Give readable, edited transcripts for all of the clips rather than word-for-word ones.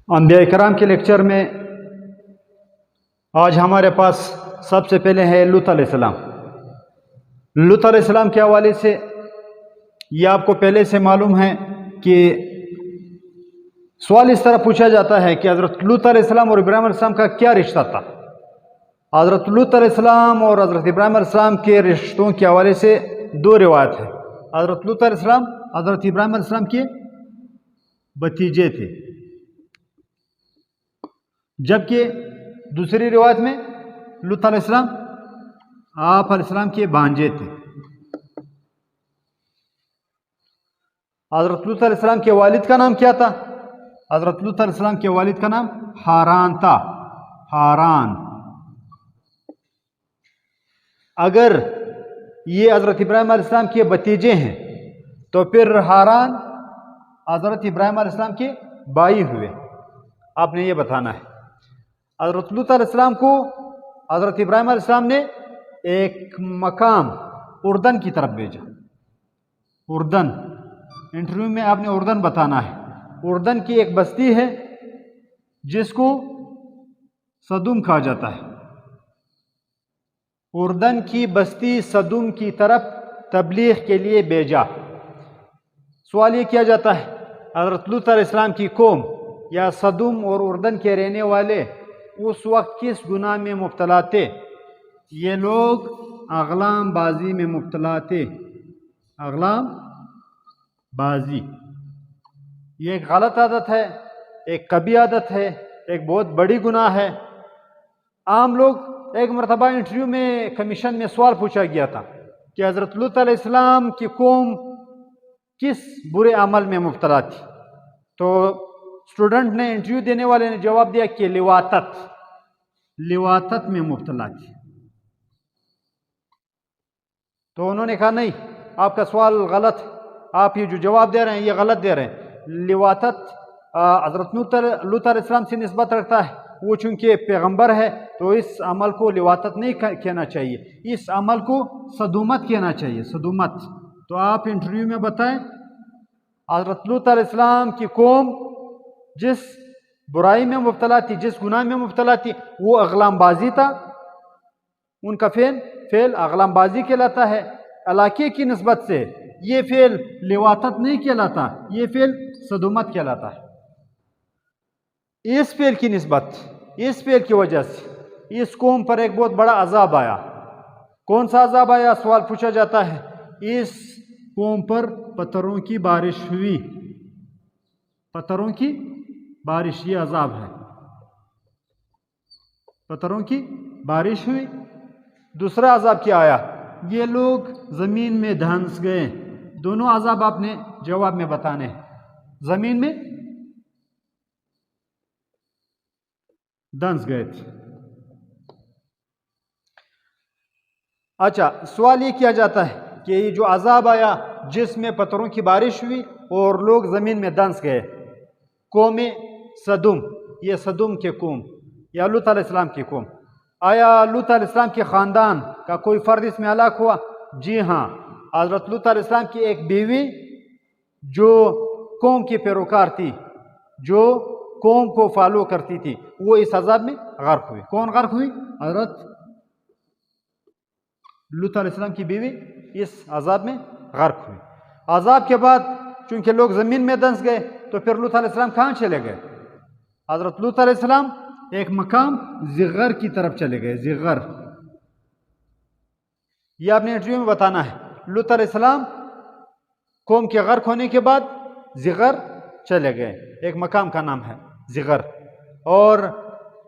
انبیاء کرام کے لیکچر میں آج ہمارے پاس سب سے پہلے ہے لوط علیہ السلام۔ لوط علیہ السلام کے حوالے سے یہ آپ کو پہلے سے معلوم ہے کہ سوال اس طرح پوچھا جاتا ہے کہ حضرت لوط علیہ السلام اور ابراہیم علیہ السلام کا کیا رشتہ تھا۔ حضرت لوط علیہ السلام اور حضرت ابراہیم علیہ السلام کے رشتوں کے حوالے سے دو روایت ہیں۔ حضرت لوط علیہ السلام حضرت ابراہیم علیہ السلام کے بھتیجے تھے، جبکہ دوسری روایت میں لوط علیہ السلام آپ علیہ السلام کے بھانجے تھے۔ حضرت لوط علیہ السلام کے والد کا نام کیا تھا؟ حضرت لوط علیہ السلام کے والد کا نام حاران تھا، حاران۔ اگر یہ حضرت ابراہیم علیہ السلام کے بھتیجے ہیں تو پھر حاران حضرت ابراہیم علیہ السلام کے بھائی ہوئے، آپ نے یہ بتانا ہے۔ حضرت لوط علیہ السلام کو حضرت ابراہیم علیہ السلام نے ایک مقام اردن کی طرف بھیجا۔ اردن، انٹرویو میں آپ نے اردن بتانا ہے۔ اردن کی ایک بستی ہے جس کو سدوم کہا جاتا ہے۔ اردن کی بستی سدوم کی طرف تبلیغ کے لیے بھیجا۔ سوال یہ کیا جاتا ہے حضرت لوط علیہ السلام کی قوم یا سدوم اور اردن کے رہنے والے اس وقت کس گناہ میں مبتلا تھے؟ یہ لوگ اغلام بازی میں مبتلا تھے۔ اغلام بازی یہ ایک غلط عادت ہے، ایک کبھی عادت ہے، ایک بہت بڑی گناہ ہے۔ عام لوگ ایک مرتبہ انٹرویو میں کمیشن میں سوال پوچھا گیا تھا کہ حضرت لوط علیہ السلام کی قوم کس برے عمل میں مبتلا تھی، تو اسٹوڈنٹ نے، انٹرویو دینے والے نے جواب دیا کہ لواطت میں مبتلا تھی۔ تو انہوں نے کہا نہیں، آپ کا سوال غلط ہے، آپ یہ جو جواب دے رہے ہیں یہ غلط دے رہے ہیں۔ لواطت حضرت لوط علیہ السلام سے نسبت رکھتا ہے، وہ چونکہ پیغمبر ہے تو اس عمل کو لواطت نہیں کہنا چاہیے، اس عمل کو صدومت کہنا چاہیے، صدومت۔ تو آپ انٹرویو میں بتائیں حضرت لوط علیہ السلام کی قوم جس برائی میں مبتلا تھی، جس گناہ میں مبتلا تھی، وہ اغلام بازی تھا۔ ان کا فعل اغلام بازی کہلاتا ہے۔ علاقے کی نسبت سے یہ فعل لواطت نہیں کہلاتا، یہ فعل صدومت کہلاتا ہے۔ اس فعل کی نسبت، اس فعل کی وجہ سے اس قوم پر ایک بہت بڑا عذاب آیا۔ کون سا عذاب آیا؟ سوال پوچھا جاتا ہے۔ اس قوم پر پتھروں کی بارش ہوئی، پتھروں کی بارش، یہ عذاب ہے۔ پتھروں کی بارش ہوئی۔ دوسرا عذاب کیا آیا؟ یہ لوگ زمین میں دھنس گئے۔ دونوں عذاب آپ نے جواب میں بتانے ہیں۔ زمین میں دھنس گئے تھے۔ اچھا، سوال یہ کیا جاتا ہے کہ یہ جو عذاب آیا جس میں پتھروں کی بارش ہوئی اور لوگ زمین میں دھنس گئے، قوم سدوم، یہ سدوم کے قوم یا لوط علیہ السلام کی قوم، آیا لوط علیہ السلام کے خاندان کا کوئی فرد اس میں ہلاک ہوا؟ جی ہاں، حضرت لوط علیہ السلام کی ایک بیوی جو قوم کی پیروکار تھی، جو قوم کو فالو کرتی تھی، وہ اس عذاب میں غرق ہوئی۔ کون غرق ہوئی؟ حضرت لوط علیہ السلام کی بیوی اس عذاب میں غرق ہوئی۔ عذاب کے بعد چونکہ لوگ زمین میں دھنس گئے تو پھر لوط علیہ السلام کہاں چلے گئے؟ حضرت لوط علیہ السلام ایک مقام زغر کی طرف چلے گئے۔ زغر، یہ آپ نے انٹرویو میں بتانا ہے۔ لوط علیہ السلام قوم کے غرق ہونے کے بعد زغر چلے گئے، ایک مقام کا نام ہے زغر۔ اور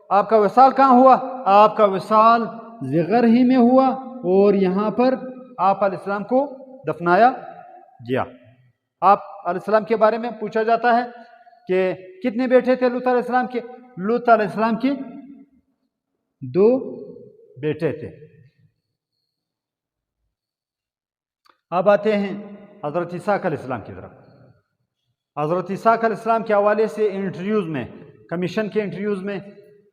آپ کا وصال کہاں ہوا؟ آپ کا وصال زغر ہی میں ہوا، اور یہاں پر آپ علیہ السلام کو دفنایا گیا۔ آپ علیہ السلام کے بارے میں پوچھا جاتا ہے کہ کتنے بیٹے تھے لوط علیہ السلام کے؟ لوط علیہ السلام کے 2 بیٹے تھے۔ اب آتے ہیں حضرت اسحاق علیہ السلام کی طرف۔ حضرت اسحاق علیہ السلام کے حوالے سے انٹرویوز میں، کمیشن کے انٹرویوز میں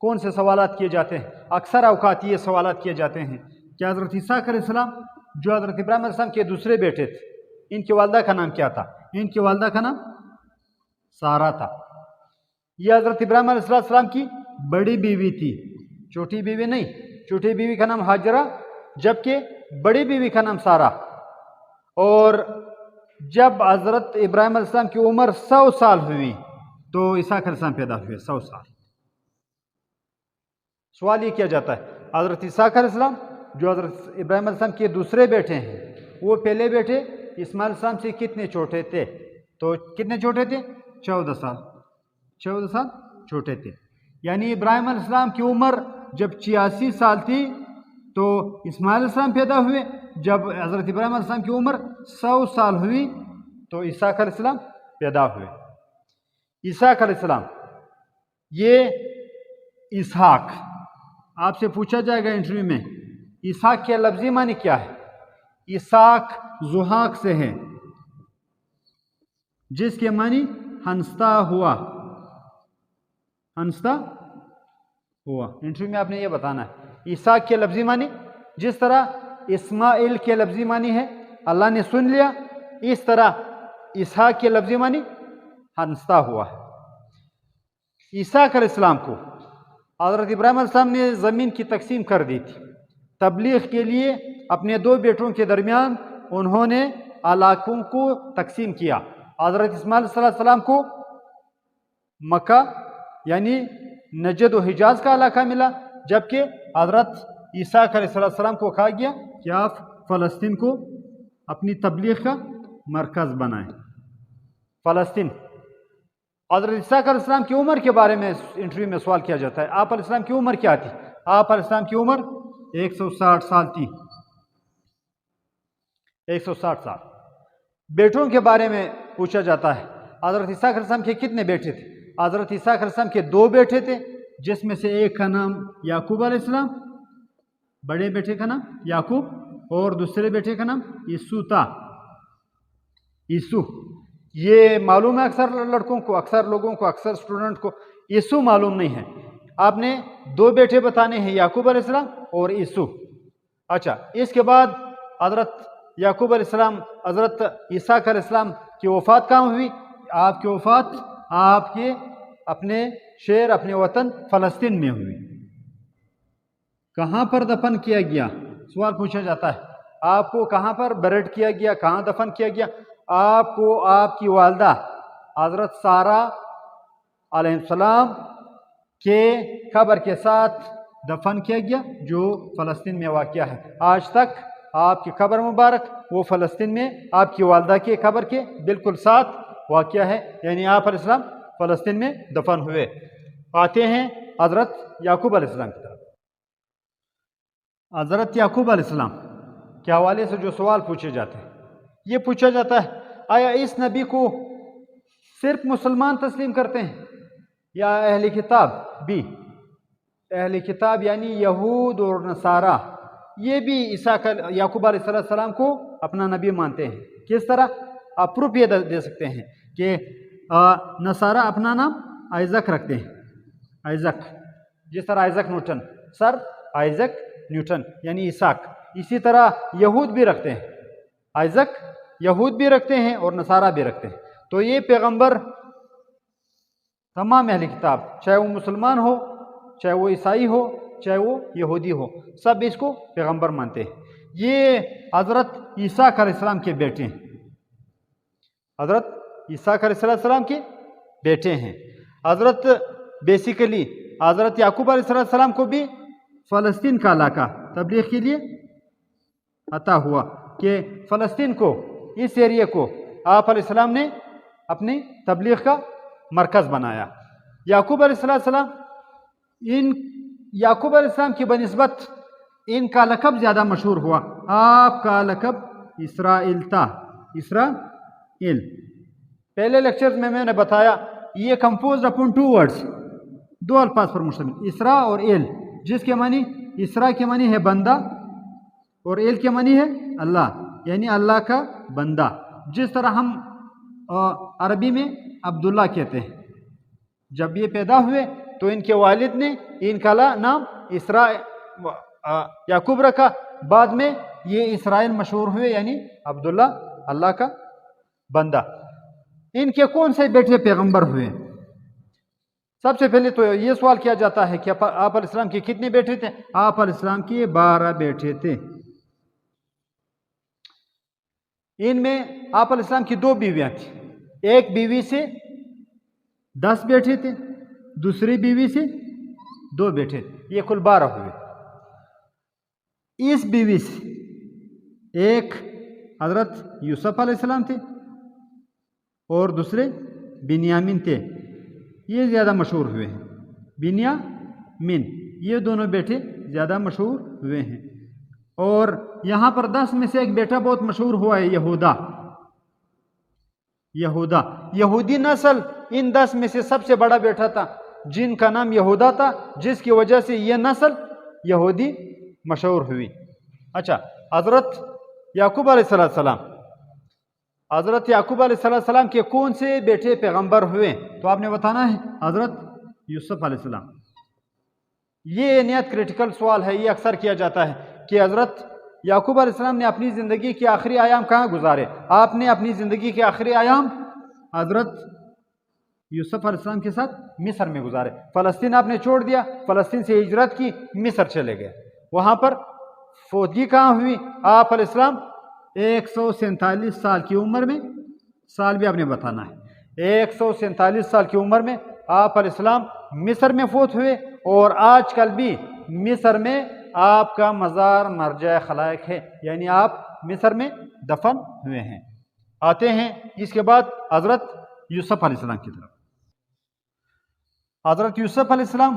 کون سے سوالات کیے جاتے ہیں؟ اکثر اوقات یہ سوالات کیے جاتے ہیں کہ حضرت اسحاق علیہ السلام جو حضرت ابراہیم علیہ السلام کے دوسرے بیٹے تھے، ان کی والدہ کا نام کیا تھا؟ ان کی والدہ کا نام سارہ تھا۔ یہ حضرت ابراہیم علیہ السلام کی بڑی بیوی تھی، چھوٹی بیوی نہیں. چھوٹی بیوی کا نام ہاجرہ، جبکہ بڑی بیوی کا نام سارہ. اور جب حضرت ابراہیم علیہ السلام کی عمر 100 سال ہوئی تو اسحاق علیہ السلام پیدا ہوئے. 100 سال. سوال یہ کیا جاتا ہے حضرت اسحاق علیہ السلام جو حضرت ابراہیم علیہ السلام کے دوسرے بیٹے ہیں، وہ پہلے بیٹے اسماعیل علیہ السلام سے کتنے چھوٹے تھے؟ تو کتنے چھوٹے تھے؟ 14 سال. 14 سال چھوٹے تھے. یعنی ابراہیم علیہ السلام کی عمر جب 86 سال تھی تو اسماعیل علیہ السلام پیدا ہوئے. جب حضرت ابراہیم علیہ السلام کی عمر 100 سال ہوئی تو اسحاق علیہ السلام پیدا ہوئے. اسحاق علیہ السلام، یہ اسحاق آپ سے پوچھا جائے گا انٹرویو میں، اسحاق کے لفظی معنی کیا ہے؟ اسحاق زحاق سے ہے جس کے معنی ہنستا ہوا. ہنستا ہوا. انٹرویو میں آپ نے یہ بتانا ہے اسحاق کے لفظی معنی. جس طرح اسماعیل کے لفظی معنی ہے اللہ نے سن لیا، اس طرح اسحاق کے لفظی معنی ہنستا ہوا ہے. اسحاق علیہ السلام کو حضرت ابراہیم علیہ السلام نے زمین کی تقسیم کر دی تھی. تبلیغ کے لیے اپنے 2 بیٹوں کے درمیان انہوں نے علاقوں کو تقسیم کیا. حضرت اسماعیل صلی اللہ علیہ وسلم کو مکہ یعنی نجد و حجاز کا علاقہ ملا، جبکہ حضرت اسحاق علیہ السلام کو کہا گیا کہ آپ فلسطین کو اپنی تبلیغ کا مرکز بنائیں. فلسطین. حضرت اسحاق علیہ السلام کی عمر کے بارے میں انٹرویو میں سوال کیا جاتا ہے. آپ علیہ السلام کی عمر کیا تھی؟ آپ علیہ السلام کی عمر 160 سال تھی. 160 سال. بیٹوں کے بارے میں پوچھا جاتا ہے. حضرت اسحاق علیہ السلام کے کتنے بیٹے تھے؟ حضرت اسحاق علیہ السلام کے 2 بیٹے تھے، جس میں سے ایک کا نام یعقوب علیہ السلام، بڑے بیٹے کا نام یعقوب، اور دوسرے بیٹے کا نام یسوع تھا. یسوع. یہ معلوم ہے اکثر لڑکوں کو، اکثر لوگوں کو، اکثر اسٹوڈنٹ کو یسوع معلوم نہیں ہے. آپ نے 2 بیٹے بتانے ہیں، یعقوب علیہ السلام اور یسوع. اچھا، اس کے بعد حضرت یعقوب علیہ السلام، حضرت اسحاق علیہ السلام کی وفات کہاں ہوئی؟ آپ کی وفات آپ کے اپنے شہر، اپنے وطن فلسطین میں ہوئی. کہاں پر دفن کیا گیا؟ سوال پوچھا جاتا ہے آپ کو کہاں پر بریڈ کیا گیا، کہاں دفن کیا گیا؟ آپ کو آپ کی والدہ حضرت سارہ علیہ السلام کے قبر کے ساتھ دفن کیا گیا، جو فلسطین میں واقع ہے. آج تک آپ کی قبر مبارک وہ فلسطین میں آپ کی والدہ کے قبر کے بالکل ساتھ واقع ہے. یعنی آپ علیہ السلام فلسطین میں دفن ہوئے. آتے ہیں حضرت یعقوب علیہ السلام کی طرف. حضرت یعقوب علیہ السلام کے حوالے سے جو سوال پوچھے جاتے ہیں، یہ پوچھا جاتا ہے آیا اس نبی کو صرف مسلمان تسلیم کرتے ہیں یا اہل کتاب بھی؟ اہل کتاب یعنی یہود اور نصارہ، یہ بھی یعقوب علیہ السلام کو اپنا نبی مانتے ہیں. کس طرح؟ آپ پروف یہ دے سکتے ہیں کہ نصارہ اپنا نام آئزک رکھتے ہیں. آئزک، جس طرح آئزک نیوٹن، سر آئزک نیوٹن یعنی اسحاق. اسی طرح یہود بھی رکھتے ہیں آئزک، یہود بھی رکھتے ہیں اور نصارہ بھی رکھتے ہیں. تو یہ پیغمبر تمام اہل کتاب، چاہے وہ مسلمان ہو، چاہے وہ عیسائی ہو، چاہے وہ یہودی ہو، سب اس کو پیغمبر مانتے ہیں. یہ حضرت اسحاق علیہ السلام کے بیٹے ہیں. حضرت اسحاق علیہ السلام کے بیٹے ہیں. حضرت بیسیکلی حضرت یعقوب علیہ السلام کو بھی فلسطین کا علاقہ تبلیغ کے لیے عطا ہوا کہ فلسطین کو، اس ایریے کو آپ علیہ السلام نے اپنی تبلیغ کا مرکز بنایا. یعقوب علیہ السلام، یعقوب علیہ السلام کی بنسبت ان کا لقب زیادہ مشہور ہوا. آپ کا لقب اسرائیل تھا. اسرائیل. پہلے لیکچرز میں نے بتایا یہ کمپوزڈ اپون 2 ورڈز، 2 الفاظ پر مشتمل، اسرا اور ایل، جس کے معنی اسرا کے معنی ہے بندہ اور ایل کے معنی ہے اللہ، یعنی اللہ کا بندہ. جس طرح ہم عربی میں عبداللہ کہتے ہیں. جب یہ پیدا ہوئے تو ان کے والد نے ان کا نام یعقوب رکھا. بعد میں یہ اسرائیل مشہور ہوئے، یعنی عبداللہ، اللہ کا بندہ. ان کے کون سے بیٹے پیغمبر ہوئے؟ سب سے پہلے تو یہ سوال کیا جاتا ہے کہ آپ علیہ السلام کے کتنے بیٹے تھے؟ آپ علیہ السلام کے 12 بیٹے تھے۔ ان میں آپ علیہ السلام کی 2 بیویاں تھیں، ایک بیوی سے 10 بیٹے تھے، دوسری بیوی سے 2 بیٹے تھے، یہ کل 12 ہوئے۔ اس بیوی سے ایک حضرت یوسف علیہ السلام تھے اور دوسرے بنیامین تھے، یہ زیادہ مشہور ہوئے ہیں، بنیامین، یہ دونوں بیٹے زیادہ مشہور ہوئے ہیں۔ اور یہاں پر 10 میں سے ایک بیٹا بہت مشہور ہوا ہے، یہودا۔ یہودی نسل ان 10 میں سے سب سے بڑا بیٹا تھا، جن کا نام یہودا تھا، جس کی وجہ سے یہ نسل یہودی مشہور ہوئی۔ اچھا، حضرت یعقوب علیہ السلام، حضرت یعقوب علیہ السلام کے کون سے بیٹے پیغمبر ہوئے؟ تو آپ نے بتانا ہے حضرت یوسف علیہ السلام۔ یہ نہایت کریٹیکل سوال ہے، یہ اکثر کیا جاتا ہے کہ حضرت یعقوب علیہ السلام نے اپنی زندگی کے آخری ایام کہاں گزارے؟ آپ نے اپنی زندگی کے آخری ایام حضرت یوسف علیہ السلام کے ساتھ مصر میں گزارے۔ فلسطین آپ نے چھوڑ دیا، فلسطین سے ہجرت کی، مصر چلے گئے۔ وہاں پر فوتگی کہاں ہوئی؟ آپ علیہ السلام 147 سال کی عمر میں، سال بھی آپ نے بتانا ہے، 147 سال کی عمر میں آپ علیہ السلام مصر میں فوت ہوئے، اور آج کل بھی مصر میں آپ کا مزار مرجع خلائق ہے، یعنی آپ مصر میں دفن ہوئے ہیں۔ آتے ہیں اس کے بعد حضرت یوسف علیہ السلام کی طرف۔ حضرت یوسف علیہ السلام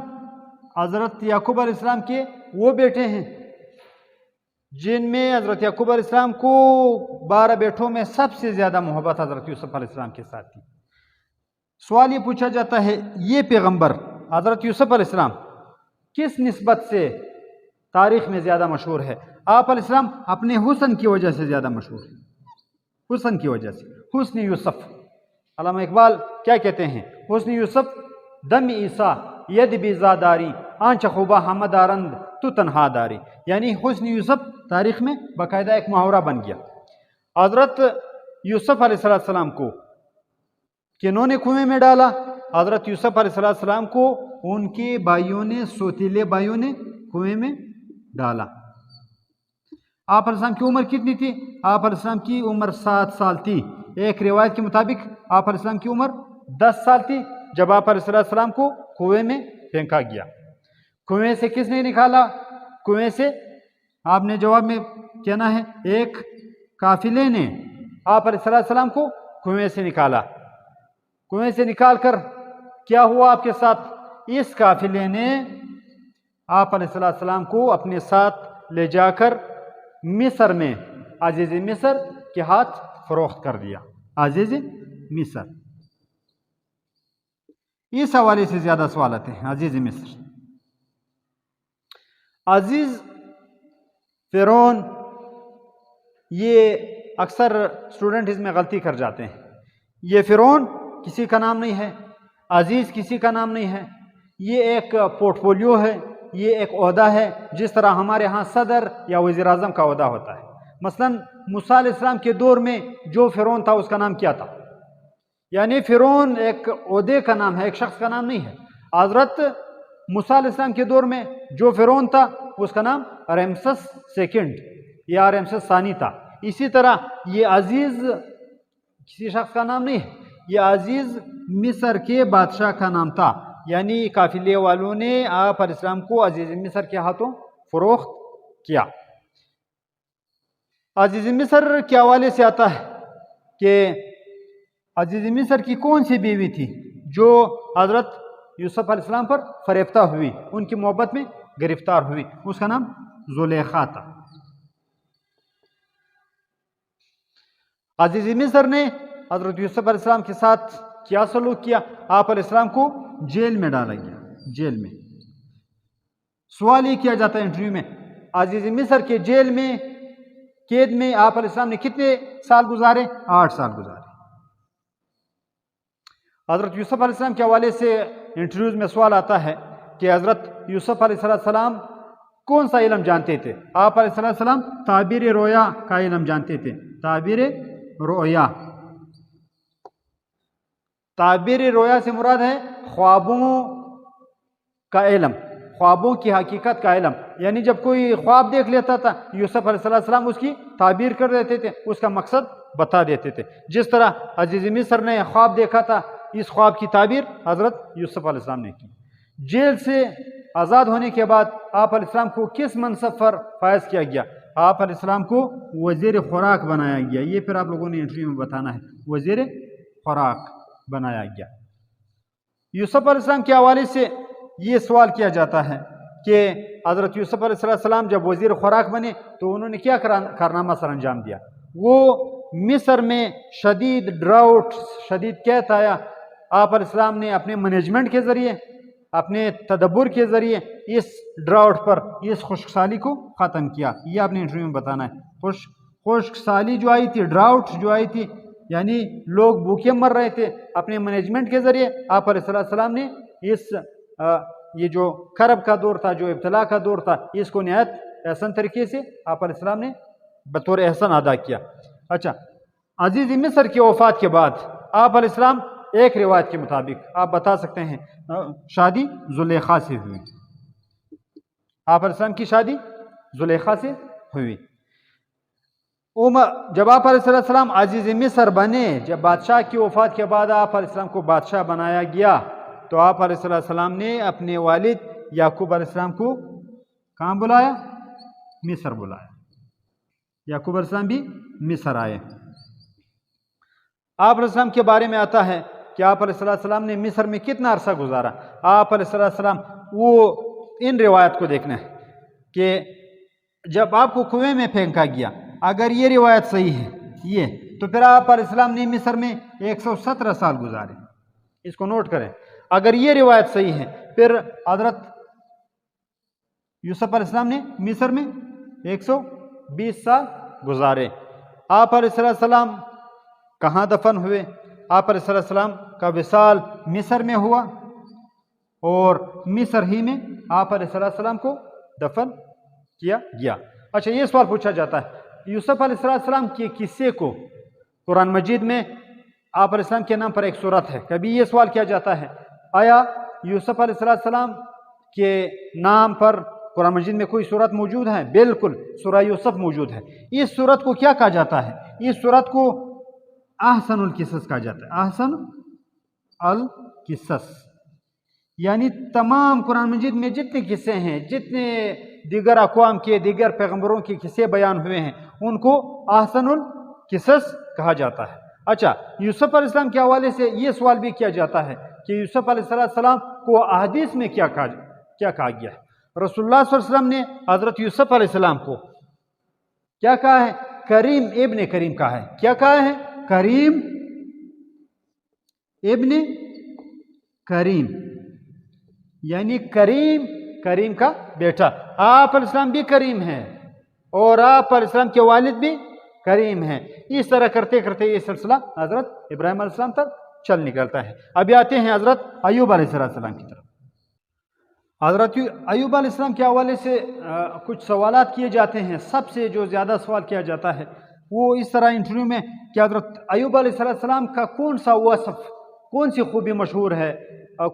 حضرت یعقوب علیہ السلام کے وہ بیٹے ہیں جن میں حضرت یعقوب علیہ السلام کو 12 بیٹوں میں سب سے زیادہ محبت حضرت یوسف علیہ السلام کے ساتھ تھی۔ سوال یہ پوچھا جاتا ہے، یہ پیغمبر حضرت یوسف علیہ السلام کس نسبت سے تاریخ میں زیادہ مشہور ہے؟ آپ علیہ السلام اپنے حسن کی وجہ سے زیادہ مشہور ہے، حسن کی وجہ سے، حسن یوسف۔ علامہ اقبال کیا کہتے ہیں؟ حسن یوسف دم عیسیٰ ید بیزا داری آنچ خوبہ حمد آرند تو تنہا داری، یعنی حسن یوسف تاریخ میں باقاعدہ ایک محاورہ بن گیا۔ حضرت یوسف علیہ السلام کو کنہوں نے کنویں میں ڈالا؟ حضرت یوسف علیہ السلام کو ان کے بھائیوں نے، سوتیلے بھائیوں نے کنویں میں ڈالا۔ آپ علیہ السلام کی عمر کتنی تھی؟ آپ علیہ السلام کی عمر 7 سال تھی۔ ایک روایت کے مطابق آپ علیہ السلام کی عمر 10 سال تھی جب آپ علیہ السلام کو کنویں میں پھینکا گیا۔ کنویں سے کس نے نکالا؟ کنویں سے آپ نے جواب میں کہنا ہے، ایک قافلے نے آپ علیہ السلام کو کنویں سے نکالا۔ کنویں سے نکال کر کیا ہوا آپ کے ساتھ؟ اس قافلے نے آپ علیہ السلام کو اپنے ساتھ لے جا کر مصر میں عزیز مصر کے ہاتھ فروخت کر دیا، عزیز مصر۔ اس حوالے سے زیادہ سوال آتے ہیں، عزیز مصر، عزیز فرعون، یہ اکثر اسٹوڈنٹ اس میں غلطی کر جاتے ہیں۔ یہ فرعون کسی کا نام نہیں ہے، عزیز کسی کا نام نہیں ہے، یہ ایک پورٹ فولیو ہے، یہ ایک عہدہ ہے، جس طرح ہمارے ہاں صدر یا وزیر اعظم کا عہدہ ہوتا ہے۔ مثلا موسیٰ علیہ السلام کے دور میں جو فرعون تھا اس کا نام کیا تھا؟ یعنی فرعون ایک عہدے کا نام ہے، ایک شخص کا نام نہیں ہے۔ حضرت موسیٰ علیہ السلام کے دور میں جو فرعون تھا اس کا نام رمسس سیکنڈ یا رمسس ثانی تھا۔ اسی طرح یہ عزیز کسی شخص کا نام نہیں ہے، یہ عزیز مصر کے بادشاہ کا نام تھا، یعنی قافلے والوں نے آپ علیہ السلام کو عزیز مصر کے ہاتھوں فروخت کیا۔ عزیز مصر کے حوالے سے آتا ہے کہ عزیز مصر کی کون سی بیوی تھی جو حضرت یوسف علیہ السلام پر فریفتہ ہوئی، ان کی محبت میں گرفتار ہوئی؟ اس کا نام زلیخا تھا۔ عزیز مصر نے حضرت یوسف علیہ السلام کے ساتھ کیا سلوک کیا؟ آپ علیہ السلام کو جیل میں ڈالا گیا، جیل میں۔ سوال یہ کیا جاتا ہے انٹرویو میں، عزیز مصر کے جیل میں قید میں آپ علیہ السلام نے کتنے سال گزارے؟ 8 سال گزارے۔ حضرت یوسف علیہ السلام کے حوالے سے انٹرویوز میں سوال آتا ہے کہ حضرت یوسف علیہ السلام کون سا علم جانتے تھے؟ آپ علیہ السلام تعبیر رویا کا علم جانتے تھے، تعبیر رویا۔ تعبیر رویا سے مراد ہے خوابوں کا علم، خوابوں کی حقیقت کا علم. یعنی جب کوئی خواب دیکھ لیتا تھا یوسف علیہ السلام اس کی تعبیر کر دیتے تھے، اس کا مقصد بتا دیتے تھے. جس طرح عزیز مصر نے خواب دیکھا تھا، اس خواب کی تعبیر حضرت یوسف علیہ السلام نے کی. جیل سے آزاد ہونے کے بعد آپ علیہ السلام کو کس منصب پر فائز کیا گیا؟ آپ علیہ السلام کو وزیر خوراک بنایا گیا. یہ پھر آپ لوگوں نے انٹرویو میں بتانا ہے، وزیر خوراک بنایا گیا. یوسف علیہ السلام کے حوالے سے یہ سوال کیا جاتا ہے کہ حضرت یوسف علیہ السلام جب وزیر خوراک بنے تو انہوں نے کیا کارنامہ سر انجام دیا؟ وہ مصر میں شدید ڈراؤٹ، شدید قحط آیا. آپ علیہ السلام نے اپنے مینجمنٹ کے ذریعے، اپنے تدبر کے ذریعے اس ڈراؤٹ پر، اس خشک سالی کو ختم کیا. یہ آپ نے انٹرویو میں بتانا ہے. خشک سالی جو آئی تھی، ڈراؤٹ جو آئی تھی، یعنی لوگ بھوکے مر رہے تھے، اپنے مینجمنٹ کے ذریعے آپ علیہ السلام نے یہ جو کرب کا دور تھا، جو ابتلا کا دور تھا، اس کو نہایت احسن طریقے سے آپ علیہ السلام نے بطور احسن ادا کیا. اچھا، عزیز مصر کی وفات کے بعد آپ علیہ السلام ایک روایت کے مطابق آپ بتا سکتے ہیں شادی زلیخا سے ہوئی. آپ علیہ السلام کی شادی زلیخا سے ہوئی. جب آپ علیہ السلام عزیز مصر بنے، جب بادشاہ کی وفات کے بعد آپ علیہ السلام کو بادشاہ بنایا گیا، تو آپ علیہ السلام نے اپنے والد یعقوب علیہ السلام کو کہاں بلایا؟ مصر بلایا. یعقوب علیہ السلام بھی مصر آئے. آپ علیہ السلام کے بارے میں آتا ہے کہ آپ علیہ السلام نے مصر میں کتنا عرصہ گزارا. آپ علیہ السلام وہ ان روایت کو دیکھنا ہے کہ جب آپ کو کنویں میں پھینکا گیا، اگر یہ روایت صحیح ہے یہ، تو پھر آپ علیہ السلام نے مصر میں 117 سال گزارے. اس کو نوٹ کریں. اگر یہ روایت صحیح ہے پھر حضرت یوسف علیہ السلام نے مصر میں 120 سال گزارے. آپ علیہ السلام کہاں دفن ہوئے؟ آپ علیہ السلام کا وصال مصر میں ہوا، اور مصر ہی میں آپ علیہ السلام کو دفن کیا گیا. اچھا، یہ سوال پوچھا جاتا ہے، یوسف علیہ السلام کے قصے کو قرآن مجید میں آپ علیہ السلام کے نام پر ایک سورت ہے. کبھی یہ سوال کیا جاتا ہے، آیا یوسف علیہ السلام کے نام پر قرآن مجید میں کوئی سورت موجود ہے؟ بالکل، سورہ یوسف موجود ہے. اس سورت کو کیا کہا جاتا ہے؟ اس سورت کو احسن القصص کہا جاتا ہے. احسن القصص یعنی تمام قرآن مجید میں جتنے قصے ہیں، جتنے دیگر اقوام کے، دیگر پیغمبروں کے قصے بیان ہوئے ہیں، ان کو احسن القصص کہا جاتا ہے. اچھا، یوسف علیہ السلام کے حوالے سے یہ سوال بھی کیا جاتا ہے کہ یوسف علیہ السلام کو احادیث میں کیا کہا گیا ہے؟ رسول اللہ صلی اللہ علیہ وسلم نے حضرت یوسف علیہ السلام کو کیا کہا ہے؟ کریم ابن کریم کہا ہے. کیا کہا ہے؟ کریم ابن کریم، یعنی کریم کا بیٹا. آپ علیہ السلام بھی کریم ہیں اور آپ علیہ السلام کے والد بھی کریم ہیں. اس طرح کرتے کرتے یہ سلسلہ حضرت ابراہیم علیہ السلام تک چل نکلتا ہے. ابھی آتے ہیں حضرت ایوب علیہ السلام کی طرف. حضرت ایوب علیہ السلام کے حوالے سے کچھ سوالات کیے جاتے ہیں. سب سے جو زیادہ سوال کیا جاتا ہے وہ اس طرح انٹرویو میں کہ حضرت ایوب علیہ السلام کا کون سا وصف، کون سی خوبی مشہور ہے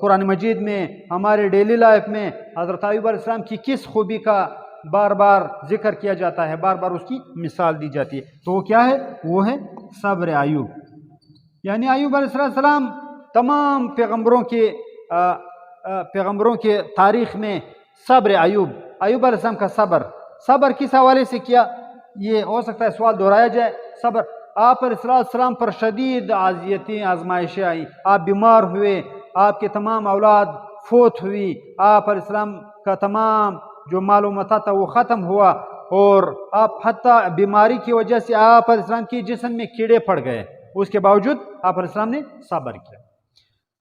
قرآن مجید میں، ہمارے ڈیلی لائف میں حضرت ایوب علیہ السلام کی کس خوبی کا بار بار ذکر کیا جاتا ہے، بار بار اس کی مثال دی جاتی ہے؟ تو وہ کیا ہے؟ وہ ہے صبر ایوب. یعنی ایوب علیہ السلام تمام پیغمبروں کے تاریخ میں صبر ایوب علیہ السلام کا صبر کس حوالے سے کیا؟ یہ ہو سکتا ہے سوال دہرایا جائے. صبر، آپ علیہ السلام پر شدید اذیتیں، آزمائشیں آئیں، آپ بیمار ہوئے، آپ کے تمام اولاد فوت ہوئی، آپ علیہ السلام کا تمام جو مال و متاع تھا وہ ختم ہوا، اور آپ حتیٰ بیماری کی وجہ سے آپ علیہ السلام کی جسم میں کیڑے پڑ گئے، اس کے باوجود آپ علیہ السلام نے صبر کیا.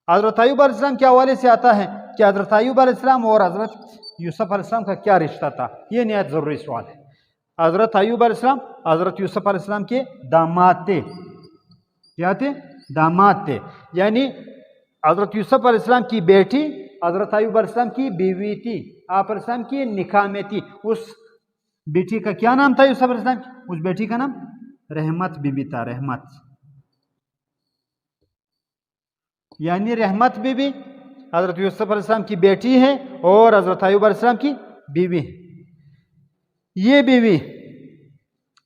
حضرت ایوب علیہ السلام کے حوالے سے آتا ہے کہ حضرت ایوب علیہ السلام اور حضرت یوسف علیہ السلام کا کیا رشتہ تھا. یہ نہایت ضروری سوال ہے. حضرت ایوب علیہ السلام حضرت یوسف علیہ السلام کے داماد تھے. کیا تھے؟ داماد تھے. یعنی حضرت یوسف علیہ السلام کی بیٹی حضرت ایوب علیہ السلام کی بیوی تھی، آپ علیہ السلام کی نکاح میں تھی. اس بیٹی کا کیا نام تھا یوسف علیہ السلام کی؟ اس بیٹی کا نام رحمت بی بی تھا. رحمت. یعنی رحمت بیوی حضرت یوسف علیہ السلام کی بیٹی ہے اور حضرت ایوب علیہ السلام کی بیوی ہے. یہ بیوی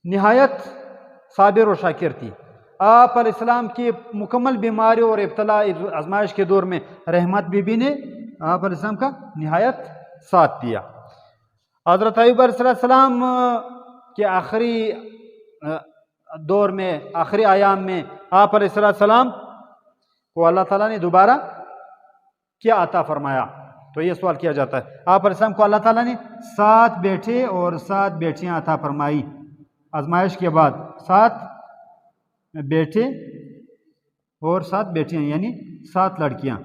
نہایت صابر و شاکر تھی. آپ علیہ السلام کی مکمل بیماری اور ابتلا آزمائش کے دور میں رحمت بیوی نے آپ علیہ السلام کا نہایت ساتھ دیا. حضرت ایوب علیہ السلام کے آخری دور میں آخری ایام میں آپ علیہ السلام کو اللہ تعالیٰ نے دوبارہ کیا عطا فرمایا؟ تو یہ سوال کیا جاتا ہے. آپ علیہ السلام کو اللہ تعالیٰ نے 7 بیٹے اور 7 بیٹیاں عطا فرمائی. آزمائش کے بعد 7 بیٹے اور 7 بیٹیاں یعنی 7 لڑکیاں.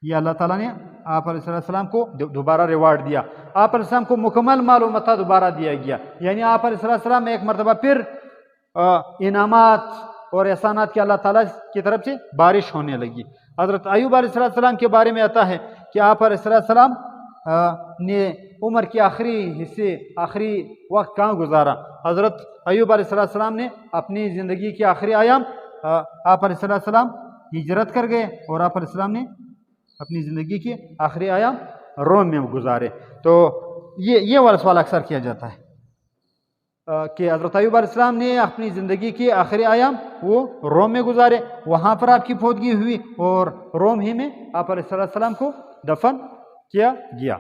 یہ اللہ تعالیٰ نے آپ علیہ السلام کو دوبارہ ریوارڈ دیا. آپ علیہ السلام کو مکمل مال و متاع دوبارہ دیا گیا. یعنی آپ علیہ السلام ایک مرتبہ پھر انعامات اور احسانات کی اللہ تعالیٰ کی طرف سے بارش ہونے لگی. حضرت ایوب علیہ السلام کے بارے میں آتا ہے کہ آپ علیہ السلام نے عمر کے آخری حصے آخری وقت کہاں گزارا؟ حضرت ایوب علیہ السلام نے اپنی زندگی کے آخری ایام آپ علیہ السلام ہجرت کر گئے اور آپ علیہ السلام نے اپنی زندگی کے آخری ایام روم میں گزارے. تو یہ والا سوال اکثر کیا جاتا ہے کہ حضرت ایوب علیہ السلام نے اپنی زندگی کے آخری ایام وہ روم میں گزارے. وہاں پر آپ کی فوتگی ہوئی اور روم ہی میں آپ علیہ السلام کو دفن کیا گیا.